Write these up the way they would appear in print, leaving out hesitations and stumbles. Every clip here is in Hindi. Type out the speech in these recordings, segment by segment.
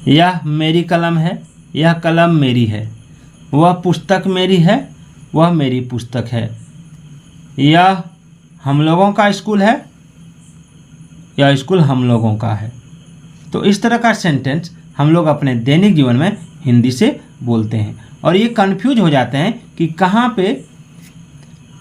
यह मेरी कलम है, यह कलम मेरी है। वह पुस्तक मेरी है, वह मेरी पुस्तक है। यह हम लोगों का स्कूल है, यह स्कूल हम लोगों का है। तो इस तरह का सेंटेंस हम लोग अपने दैनिक जीवन में हिंदी से बोलते हैं और ये कंफ्यूज हो जाते हैं कि कहाँ पे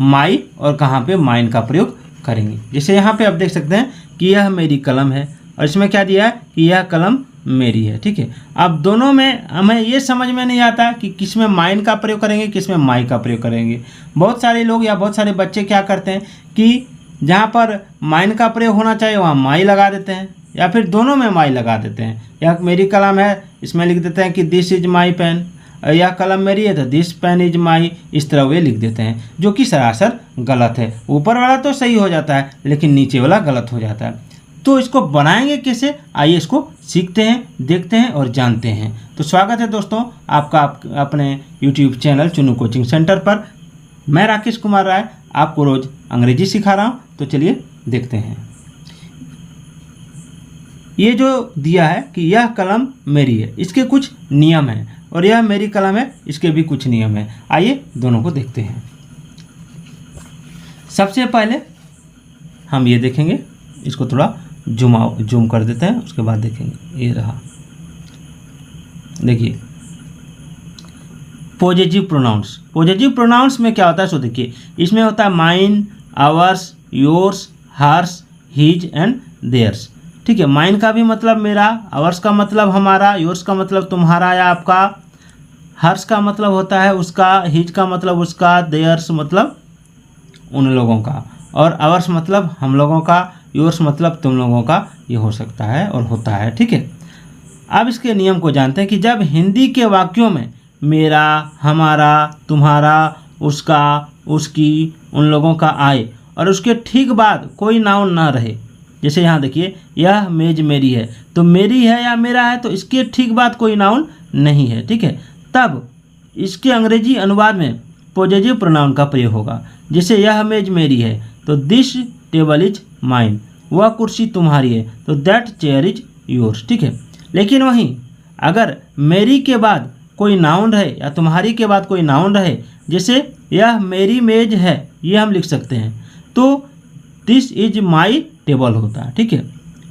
माई और कहाँ पे माइन का प्रयोग करेंगे। जैसे यहाँ पे आप देख सकते हैं कि यह मेरी कलम है और इसमें क्या दिया है कि यह कलम मेरी है। ठीक है, अब दोनों में हमें ये समझ में नहीं आता कि किस में माइन का प्रयोग करेंगे, किस में माई का प्रयोग करेंगे। बहुत सारे लोग या बहुत सारे बच्चे क्या करते हैं कि जहाँ पर माइन का प्रयोग होना चाहिए वहाँ माई लगा देते हैं या फिर दोनों में माई लगा देते हैं। यह मेरी कलम है, इसमें लिख देते हैं कि दिस इज माई पेन। यह कलम मेरी है तो दिस पेन इज माई, इस तरह वे लिख देते हैं, जो कि सरासर गलत है। ऊपर वाला तो सही हो जाता है लेकिन नीचे वाला गलत हो जाता है। तो इसको बनाएंगे कैसे, आइए इसको सीखते हैं, देखते हैं और जानते हैं। तो स्वागत है दोस्तों आपका अपने YouTube चैनल चुनू कोचिंग सेंटर पर। मैं राकेश कुमार राय आपको रोज़ अंग्रेजी सिखा रहा हूँ। तो चलिए देखते हैं। ये जो दिया है कि यह कलम मेरी है, इसके कुछ नियम हैं और यह मेरी कलम है, इसके भी कुछ नियम हैं। आइए दोनों को देखते हैं। सबसे पहले हम ये देखेंगे, इसको थोड़ा जूम कर देते हैं, उसके बाद देखेंगे। ये रहा, देखिए पॉजिटिव प्रोनाउंस। पॉजिटिव प्रोनाउंस में क्या होता है सो देखिए, इसमें होता है mine, ours, yours, hers, his and theirs. ठीक है, माइन का भी मतलब मेरा, आवर्स का मतलब हमारा, योर्स का मतलब तुम्हारा या आपका, हर्स का मतलब होता है उसका, हिज का मतलब उसका, देयर्स मतलब उन लोगों का, और आवर्स मतलब हम लोगों का, योर्स मतलब तुम लोगों का। ये हो सकता है और होता है। ठीक है, अब इसके नियम को जानते हैं कि जब हिंदी के वाक्यों में मेरा, हमारा, तुम्हारा, उसका, उसकी, उन लोगों का आए और उसके ठीक बाद कोई नाउन ना रहे। जैसे यहाँ देखिए, यह मेज मेरी है, तो मेरी है या मेरा है, तो इसके ठीक बाद कोई नाउन नहीं है। ठीक है, तब इसके अंग्रेजी अनुवाद में पॉजिटिव प्रोनाउन का प्रयोग होगा। जैसे यह मेज मेरी है तो दिस टेबल इज माइन। वह कुर्सी तुम्हारी है तो दैट चेयर इज योर्स। ठीक है, लेकिन वहीं अगर मेरी के बाद कोई नाउन रहे या तुम्हारी के बाद कोई नाउन रहे, जैसे यह मेरी मेज है, ये हम लिख सकते हैं, तो दिस इज माई टेबल होता है। ठीक है,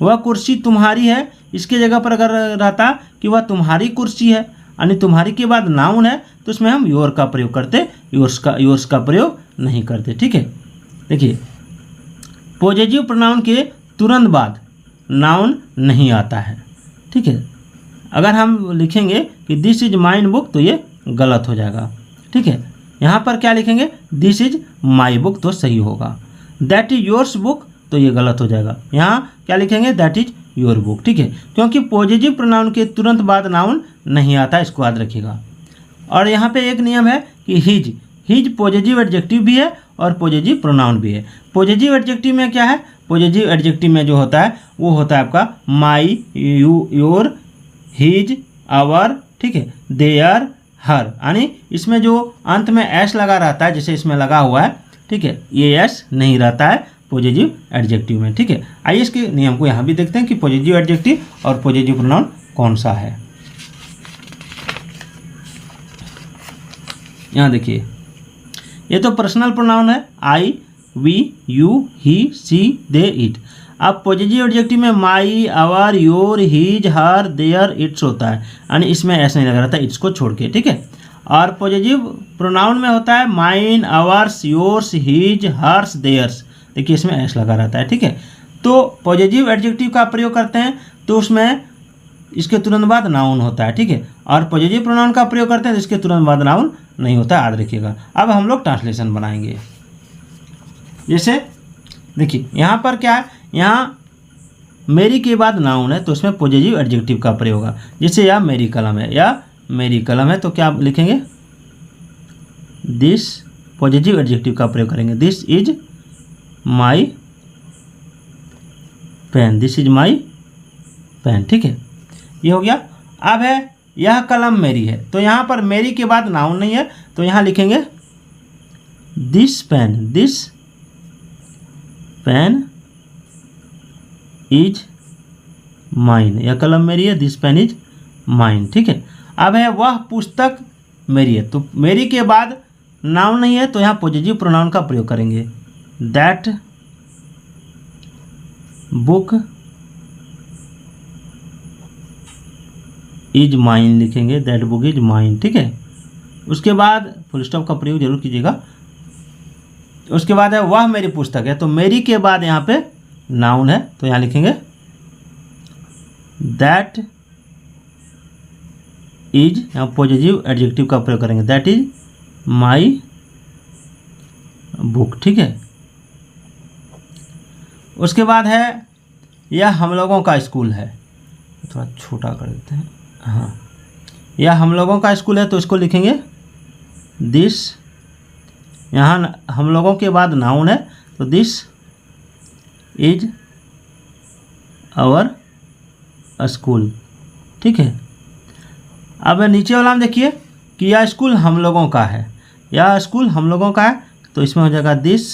वह कुर्सी तुम्हारी है, इसके जगह पर अगर रहता कि वह तुम्हारी कुर्सी है, यानी तुम्हारी के बाद नाउन है, तो उसमें हम योर का प्रयोग करते, योर्स का प्रयोग नहीं करते। ठीक है, देखिए पॉजिटिव प्रोनाउन के तुरंत बाद नाउन नहीं आता है। ठीक है, अगर हम लिखेंगे कि दिस इज माइन बुक तो ये गलत हो जाएगा। ठीक है, यहाँ पर क्या लिखेंगे, दिस इज माई बुक तो सही होगा। दैट इज योर्स बुक तो ये गलत हो जाएगा। यहाँ क्या लिखेंगे, दैट इज योर बुक। ठीक है, क्योंकि पॉजिटिव प्रोनाउन के तुरंत बाद नाउन नहीं आता, इसको याद रखिएगा। और यहाँ पे एक नियम है कि हिज पॉजिटिव एडजेक्टिव भी है और पॉजिटिव प्रोनाउन भी है। पॉजिटिव एडजेक्टिव में क्या है, पॉजिटिव एडजेक्टिव में जो होता है वो होता है आपका माई, यू, योर, हिज, आवर, ठीक है, देयर, हर, यानी इसमें जो अंत में एस लगा रहता है, जैसे इसमें लगा हुआ है, ठीक है, ये एस नहीं रहता है पॉजिटिव एडजेक्टिव में। ठीक है, आइए इसके नियम को यहाँ भी देखते हैं कि पॉजिटिव एडजेक्टिव और पॉजिटिव प्रोनाउन कौन सा है। यहाँ देखिए, ये तो पर्सनल प्रोनाउन है, I, we, you, he, she, they, it. अब पॉजिटिव एडजेक्टिव में my, our, your, his, her, their, its होता है, यानी इसमें ऐसा नहीं लगा रहता इट्स को छोड़ के। ठीक है, और पॉजिटिव प्रोनाउन में होता है mine, ours, yours, his, hers, theirs. देखिए इसमें एस लगा रहता है। ठीक है, तो पॉजिटिव एडजेक्टिव का प्रयोग करते हैं तो उसमें इसके तुरंत बाद नाउन होता है। ठीक है, और पॉजिटिव प्रोनाउन का प्रयोग करते हैं तो इसके तुरंत बाद नाउन नहीं होता, याद रखिएगा। अब हम लोग ट्रांसलेशन बनाएंगे। जैसे देखिए यहाँ पर क्या है, यहाँ मेरी के बाद नाउन है तो उसमें पॉजिटिव एडजेक्टिव का प्रयोग होगा। जैसे यह मेरी कलम है, या मेरी कलम है, तो क्या लिखेंगे, दिस, पॉजिटिव एडजेक्टिव का प्रयोग करेंगे, this is my pen, this is my pen. ठीक है, ये हो गया। अब है यह कलम मेरी है, तो यहाँ पर मेरी के बाद नाउन नहीं है तो यहाँ लिखेंगे this pen, this pen is mine. यह कलम मेरी है, दिस पेन इज माइन, ठीक है। अब है वह पुस्तक मेरी है, तो मेरी के बाद नाउन नहीं है तो यहाँ पॉजिटिव प्रोनाउन का प्रयोग करेंगे। दैट बुक इज माइन लिखेंगे, दैट बुक इज माइन, ठीक है। उसके बाद फुल स्टॉप का प्रयोग जरूर कीजिएगा। उसके बाद है वह मेरी पुस्तक है, तो मेरी के बाद यहाँ पे नाउन है तो यहाँ लिखेंगे दैट इज, यहाँ पॉजिटिव एडजेक्टिव का प्रयोग करेंगे, दैट इज माई बुक, ठीक है। उसके बाद है यह हम लोगों का स्कूल है, थोड़ा छोटा कर देते हैं, हाँ, यह हम लोगों का स्कूल है तो इसको लिखेंगे दिस, यहाँ हम लोगों के बाद नाउन है तो दिस इज आवर स्कूल, ठीक है। अब नीचे वाला हम देखिए कि यह स्कूल हम लोगों का है, यह स्कूल हम लोगों का है तो इसमें हो जाएगा दिस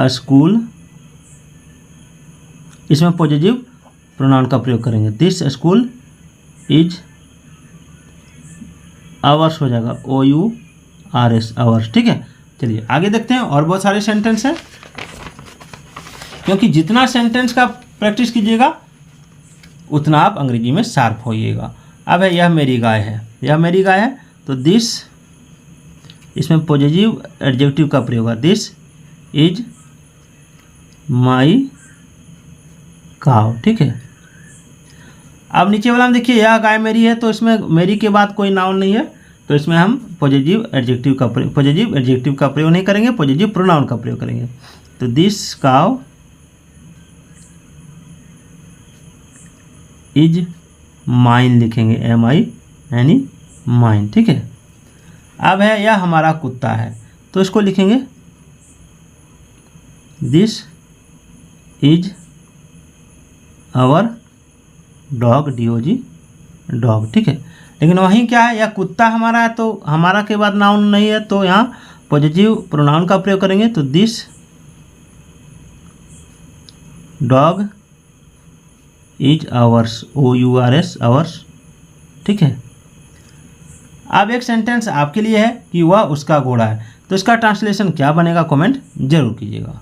स्कूल, इसमें पॉजिटिव प्रोनाउन का प्रयोग करेंगे, दिस स्कूल इज आवर्स हो जाएगा, OURS आवर्स, ठीक है। चलिए आगे देखते हैं, और बहुत सारे सेंटेंस हैं, क्योंकि जितना सेंटेंस का प्रैक्टिस कीजिएगा उतना आप अंग्रेजी में शार्प होइएगा। अब है यह मेरी गाय है, यह मेरी गाय है तो दिस, इसमें पॉजिटिव एडजेक्टिव का प्रयोग है, दिस इज माई काव, ठीक है। अब नीचे वाला में देखिए यह गाय मेरी है तो इसमें मेरी के बाद कोई नाउन नहीं है तो इसमें हम पॉजिटिव एडजेक्टिव का प्रयोग नहीं करेंगे, पॉजिटिव प्रोनाउन का प्रयोग करेंगे। तो दिस काव इज माइन लिखेंगे, MI यानी माइन, ठीक है। अब है यह हमारा कुत्ता है तो इसको लिखेंगे this is our dog, DOG dog, ठीक है। लेकिन वहीं क्या है, यह कुत्ता हमारा है तो हमारा के बाद नाउन नहीं है तो यहाँ पॉजिटिव प्रोनाउन का प्रयोग करेंगे, तो this dog is ours, OURS hours, ठीक है। अब एक सेंटेंस आपके लिए है कि वह उसका घोड़ा है, तो इसका ट्रांसलेशन क्या बनेगा, कमेंट जरूर कीजिएगा।